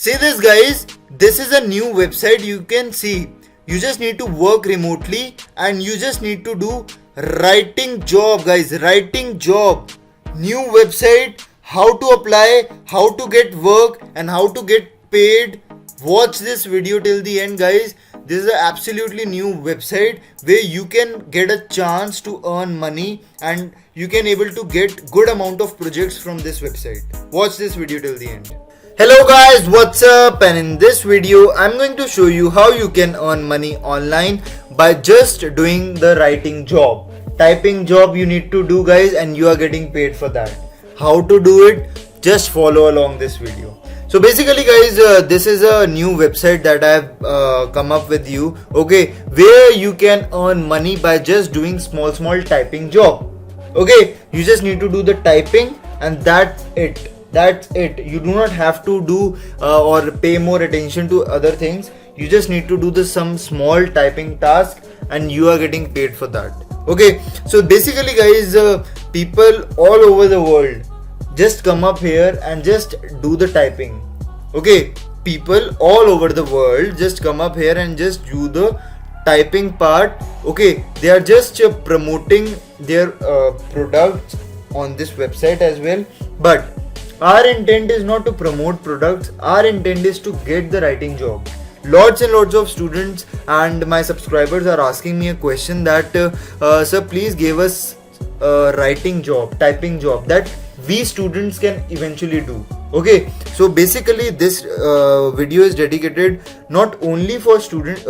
See this guys, this is a new website. You can see you just need to work remotely and you just need to do writing job guys, writing job. New website, how to apply, how to get work and how to get paid. Watch this video till the end guys. This is an absolutely new website where you can get a chance to earn money and you can able to get good amount of projects from this website. Watch this video till the end. Hello guys, what's up? And in this video I'm going to show you how you can earn money online by just doing the writing job. Typing job you need to do guys and you are getting paid for that. How to do it? Just follow along this video. So basically guys, this is a new website that I have come up with you, okay, where you can earn money by just doing small typing job. Okay, you just need to do the typing and that's it. You do not have to do or pay more attention to other things. You just need to do some small typing task and you are getting paid for that. Okay, so basically guys, people all over the world just come up here and just do the typing. Okay, people all over the world just come up here and just do the typing part. Okay, they are just promoting their products on this website as well, but our intent is not to promote products. Our intent is to get the writing job. Lots and lots of students and my subscribers are asking me a question that sir, please give us a writing job, typing job that we students can eventually do. Okay, so basically this video is dedicated not only for students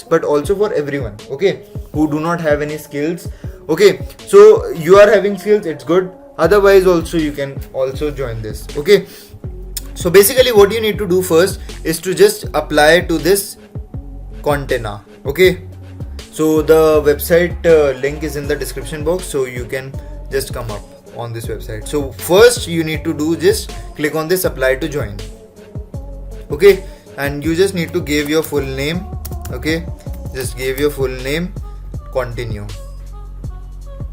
but also for everyone, okay, who do not have any skills. Okay, so you are having skills, it's good. Otherwise also you can also join this. Okay, so basically what you need to do first is to just apply to this Contena. Okay, so the website link is in the description box, so you can just come up on this website. So first you need to do, just click on this apply to join. Okay, and you just need to give your full name. Okay, just give your full name, continue.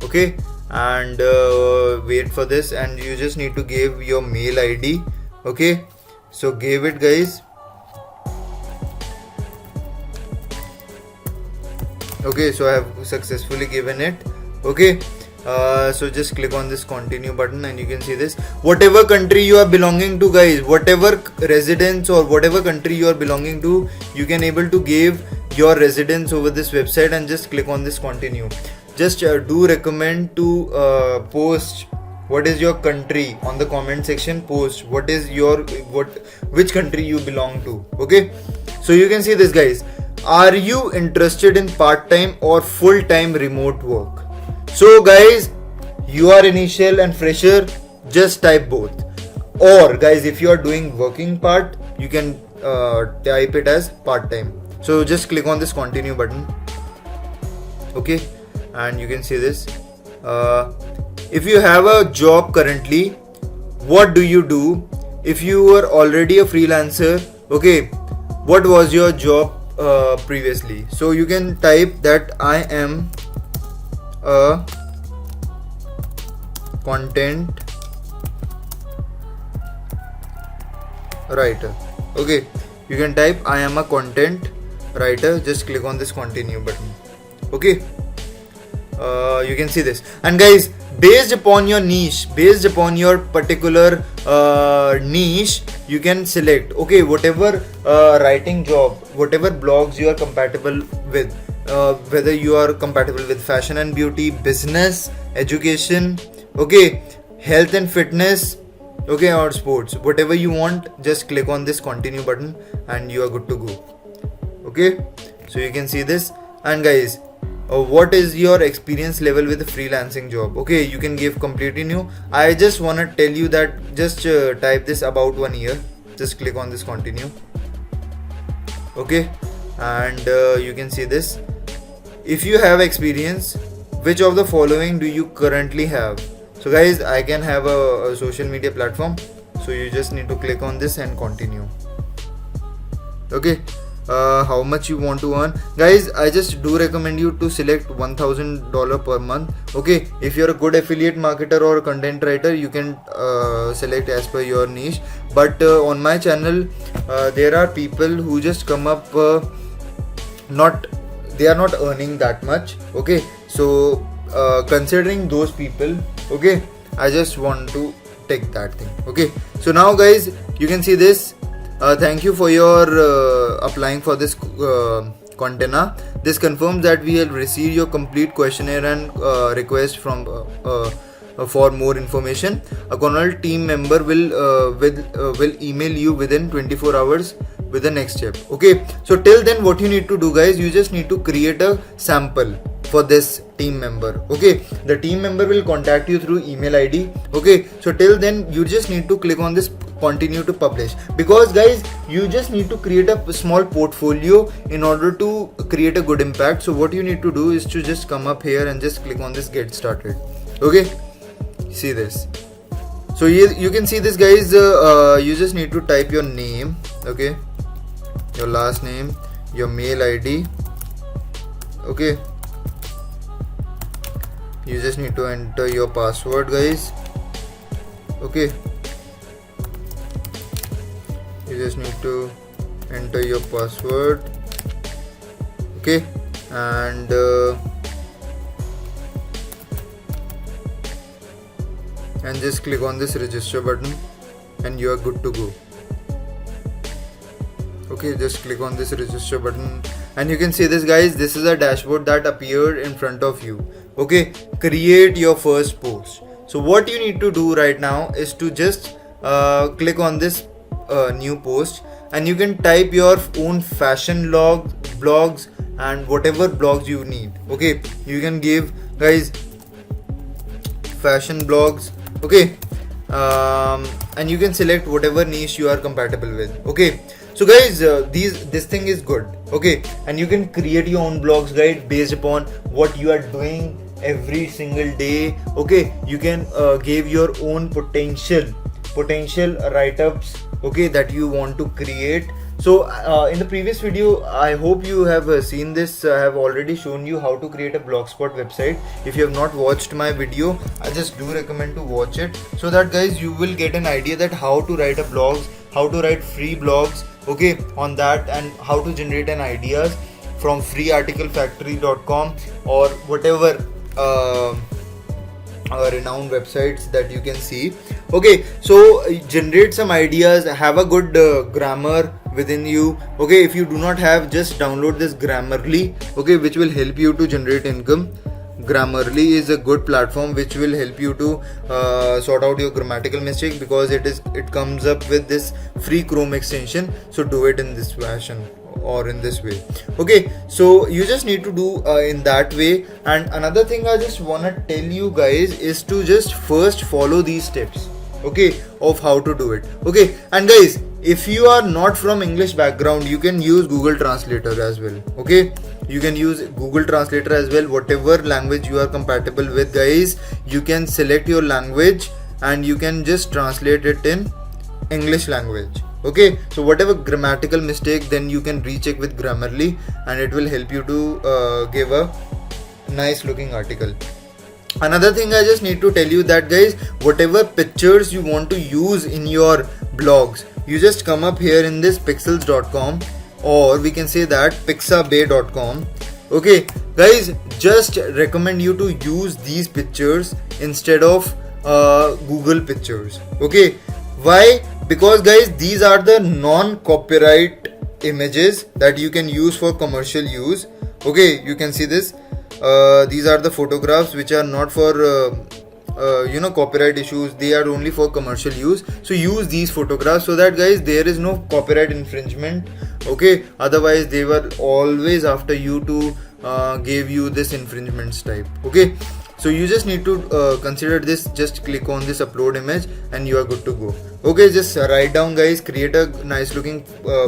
Okay, and wait for this, and you just need to give your mail ID. Okay, so give it guys. Okay, so I have successfully given it. Okay, so just click on this continue button and you can see this. Whatever country you are belonging to guys, whatever residence or whatever country you are belonging to, you can able to give your residence over this website and just click on this continue. Just do recommend to post what is your country on the comment section. Post what is your which country you belong to. Okay, so you can see this guys. Are you interested in part-time or full-time remote work? So guys, you are initial and fresher, just type both. Or guys, if you are doing working part, you can type it as part-time. So just click on this continue button. Okay, and you can see this. If you have a job currently, what do you do? If you were already a freelancer, okay, what was your job previously? So you can type that I am a content writer. Okay, you can type I am a content writer. Just click on this continue button. Okay, you can see this. And guys, based upon your niche, based upon your particular niche, you can select, okay, whatever writing job, whatever blogs you are compatible with, whether you are compatible with fashion and beauty, business, education, okay, health and fitness, okay, or sports, whatever you want, just click on this continue button and you are good to go. Okay, so you can see this. And guys, what is your experience level with the freelancing job? Okay, you can give completely new. I just want to tell you that just type this about 1 year. Just click on this continue. Okay, and you can see this. If you have experience, which of the following do you currently have? So guys, I can have a social media platform, so you just need to click on this and continue. Okay, how much you want to earn, guys, I just do recommend you to select $1,000 per month. Okay, if you're a good affiliate marketer or content writer, you can select as per your niche, but on my channel there are people who just come up not they are not earning that much. Okay, so considering those people, okay, I just want to take that thing. Okay, so now guys, you can see this. Thank you for your applying for this container. This confirms that we have received your complete questionnaire and request from for more information. A Cornell team member will email you within 24 hours with the next step. Okay, so till then what you need to do guys, you just need to create a sample for this team member. Okay, the team member will contact you through email ID. Okay, so till then you just need to click on this continue to publish, because guys you just need to create a small portfolio in order to create a good impact. So what you need to do is to just come up here and just click on this get started. Okay, see this. So you can see this guys, you just need to type your name, okay, your last name, your mail ID. Okay, you just need to enter your password guys. Okay, you just need to enter your password. Okay, and just click on this register button and you are good to go. Okay, just click on this register button and you can see this guys, this is a dashboard that appeared in front of you. Okay, create your first post. So what you need to do right now is to just click on this new post, and you can type your own fashion blogs and whatever blogs you need. Okay, you can give guys fashion blogs. Okay, and you can select whatever niche you are compatible with. Okay, so guys this thing is good. Okay, and you can create your own blogs guys based upon what you are doing every single day. Okay, you can give your own potential write-ups, okay, that you want to create. So in the previous video, I hope you have seen this. I have already shown you how to create a blogspot website. If you have not watched my video, I just do recommend to watch it, so that guys you will get an idea that how to write a blogs, how to write free blogs, okay, on that, and how to generate an ideas from freearticlefactory.com or whatever renowned websites that you can see. Okay, so generate some ideas, have a good grammar within you. Okay, if you do not have, just download this Grammarly, okay, which will help you to generate income. Grammarly is a good platform which will help you to sort out your grammatical mistake, because it comes up with this free Chrome extension. So do it in this fashion or in this way. Okay, so you just need to do in that way. And another thing I just wanna tell you guys is to just first follow these steps, okay, of how to do it. Okay, and guys, if you are not from English background, you can use Google Translator as well. Okay, you can use Google Translator as well. Whatever language you are compatible with guys, you can select your language and you can just translate it in English language. Okay, so whatever grammatical mistake, then you can recheck with Grammarly and it will help you to give a nice looking article. Another thing I just need to tell you that guys, whatever pictures you want to use in your blogs, you just come up here in this pixels.com, or we can say that pixabay.com. Okay guys, just recommend you to use these pictures instead of Google pictures. Okay, why? Because guys, these are the non-copyright images that you can use for commercial use. Okay, you can see this. These are the photographs which are not for copyright issues. They are only for commercial use. So use these photographs so that guys there is no copyright infringement. Okay, otherwise they were always after you to give you this infringements type. Okay, so you just need to consider this. Just click on this upload image and you are good to go. Okay, just write down guys, create a nice looking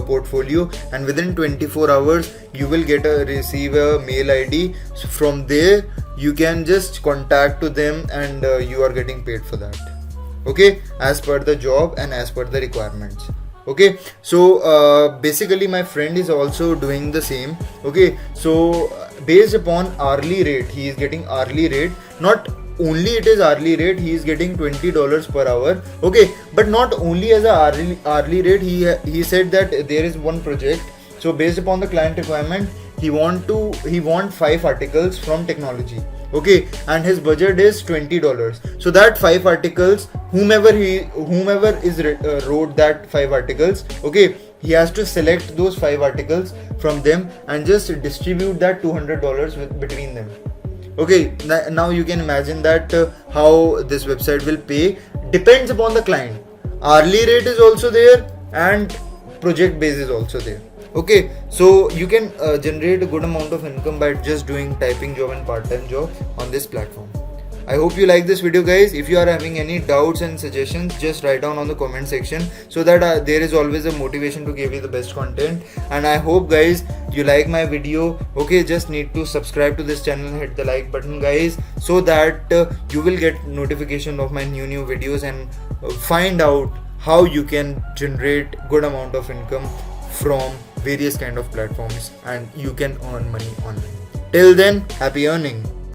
portfolio, and within 24 hours you will receive a mail ID. So from there you can just contact to them and you are getting paid for that. Okay, as per the job and as per the requirements. Okay, so basically my friend is also doing the same. Okay, so based upon hourly rate, he is getting hourly rate, not only it is hourly rate, he is getting $20 per hour. Okay, but not only as a hourly rate, he said that there is one project. So based upon the client requirement, he want 5 articles from technology. Okay, and his budget is $20. So that 5 articles, whomever wrote that 5 articles, okay, he has to select those 5 articles from them and just distribute that $200 between them. Okay, now you can imagine that how this website will pay depends upon the client. Hourly rate is also there and project base is also there. Okay, so you can generate a good amount of income by just doing typing job and part-time job on this platform. I hope you like this video, guys. If you are having any doubts and suggestions, just write down on the comment section, so that there is always a motivation to give you the best content. And I hope, guys, you like my video. Okay, just need to subscribe to this channel, hit the like button, guys, so that you will get notification of my new videos and find out how you can generate good amount of income from various kind of platforms and you can earn money online. Till then, happy earning.